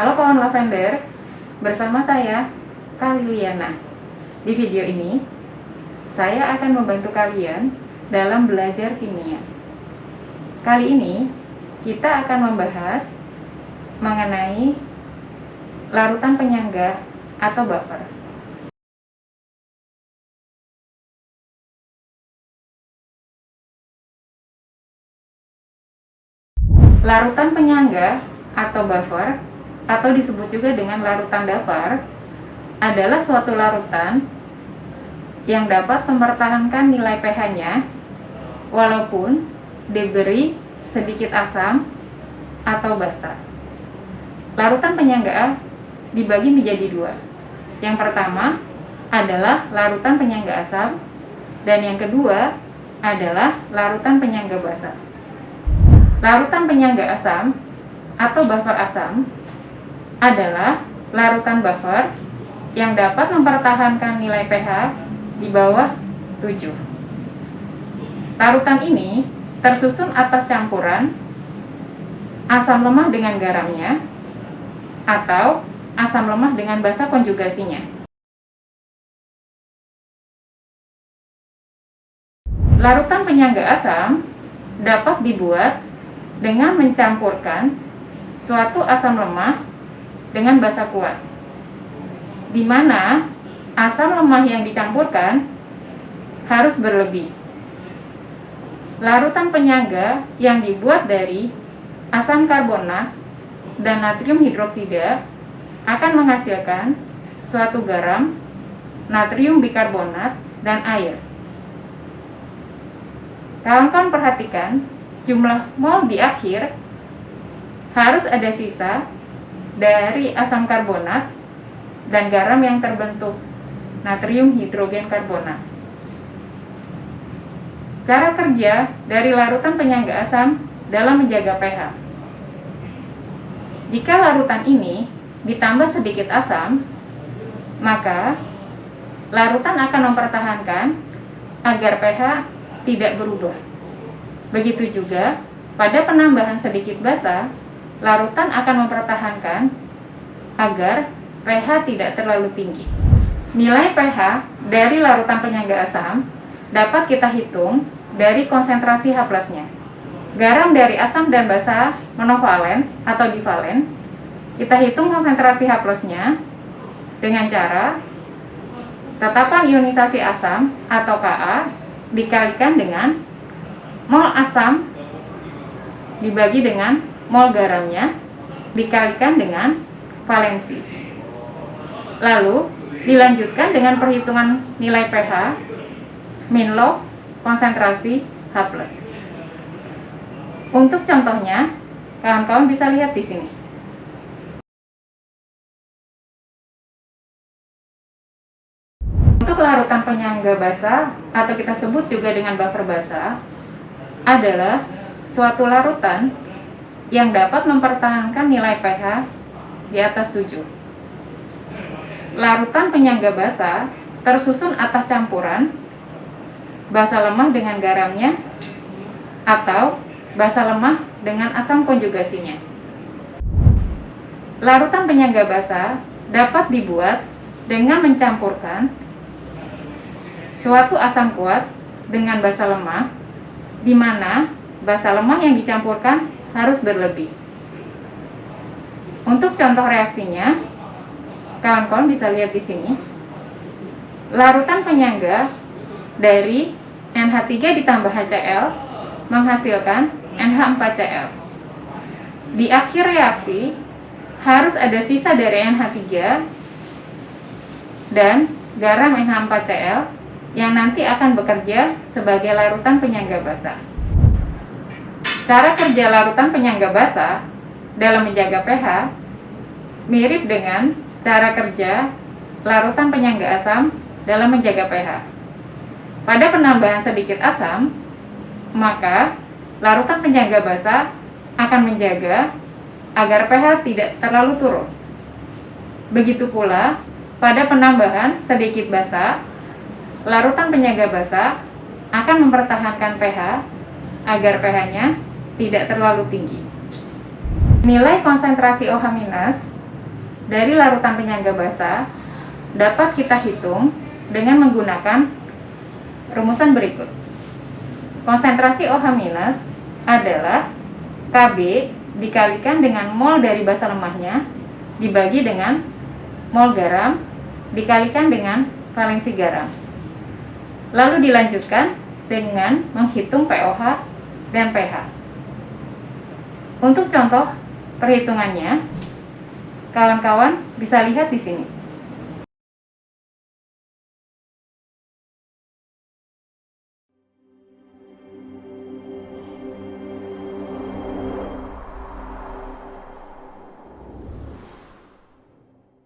Halo kawan lavender, bersama saya Kak Liliana. Di video ini, saya akan membantu kalian dalam belajar kimia. Kali ini, kita akan membahas mengenai larutan penyangga atau buffer. Larutan penyangga atau buffer, atau disebut juga dengan larutan datar, adalah suatu larutan yang dapat mempertahankan nilai pH-nya walaupun diberi sedikit asam atau basa. Larutan penyangga dibagi menjadi dua. Yang pertama adalah larutan penyangga asam, dan yang kedua adalah larutan penyangga basa. Larutan penyangga asam atau buffer asam adalah larutan buffer yang dapat mempertahankan nilai pH di bawah 7. Larutan ini tersusun atas campuran asam lemah dengan garamnya atau asam lemah dengan basa konjugasinya. Larutan penyangga asam dapat dibuat dengan mencampurkan suatu asam lemah dengan basa kuat, di mana asam lemah yang dicampurkan harus berlebih. Larutan penyangga yang dibuat dari asam karbonat dan natrium hidroksida akan menghasilkan suatu garam, natrium bikarbonat, dan air. Kawan-kawan perhatikan, jumlah mol di akhir harus ada sisa dari asam karbonat dan garam yang terbentuk natrium hidrogen karbonat. Cara kerja dari larutan penyangga asam dalam menjaga pH. Jika larutan ini ditambah sedikit asam, maka larutan akan mempertahankan agar pH tidak berubah. Begitu juga pada penambahan sedikit basa, larutan akan mempertahankan agar pH tidak terlalu tinggi. Nilai pH dari larutan penyangga asam dapat kita hitung dari konsentrasi H+-nya. Garam dari asam dan basa monovalen atau divalen, kita hitung konsentrasi H+-nya dengan cara tetapan ionisasi asam atau Ka dikalikan dengan mol asam dibagi dengan mol garamnya dikalikan dengan valensi. Lalu dilanjutkan dengan perhitungan nilai pH min log konsentrasi H+. Untuk contohnya, kawan-kawan bisa lihat di sini. Untuk larutan penyangga basa atau kita sebut juga dengan buffer basa adalah suatu larutan yang dapat mempertahankan nilai pH di atas 7. Larutan penyangga basa tersusun atas campuran basa lemah dengan garamnya atau basa lemah dengan asam konjugasinya. Larutan penyangga basa dapat dibuat dengan mencampurkan suatu asam kuat dengan basa lemah, di mana basa lemah yang dicampurkan harus berlebih. Untuk contoh reaksinya, kawan-kawan bisa lihat di sini. Larutan penyangga dari NH3 ditambah HCl menghasilkan NH4Cl. Di akhir reaksi harus ada sisa dari NH3 dan garam NH4Cl yang nanti akan bekerja sebagai larutan penyangga basa. Cara kerja larutan penyangga basa dalam menjaga pH mirip dengan cara kerja larutan penyangga asam dalam menjaga pH. Pada penambahan sedikit asam, maka larutan penyangga basa akan menjaga agar pH tidak terlalu turun. Begitu pula pada penambahan sedikit basa, larutan penyangga basa akan mempertahankan pH agar pH-nya tidak terlalu tinggi. Nilai konsentrasi OH- dari larutan penyangga basa dapat kita hitung dengan menggunakan rumusan berikut. Konsentrasi OH- adalah Kb dikalikan dengan mol dari basa lemahnya dibagi dengan mol garam dikalikan dengan valensi garam. Lalu dilanjutkan dengan menghitung pOH dan pH. Untuk contoh perhitungannya, kawan-kawan bisa lihat di sini.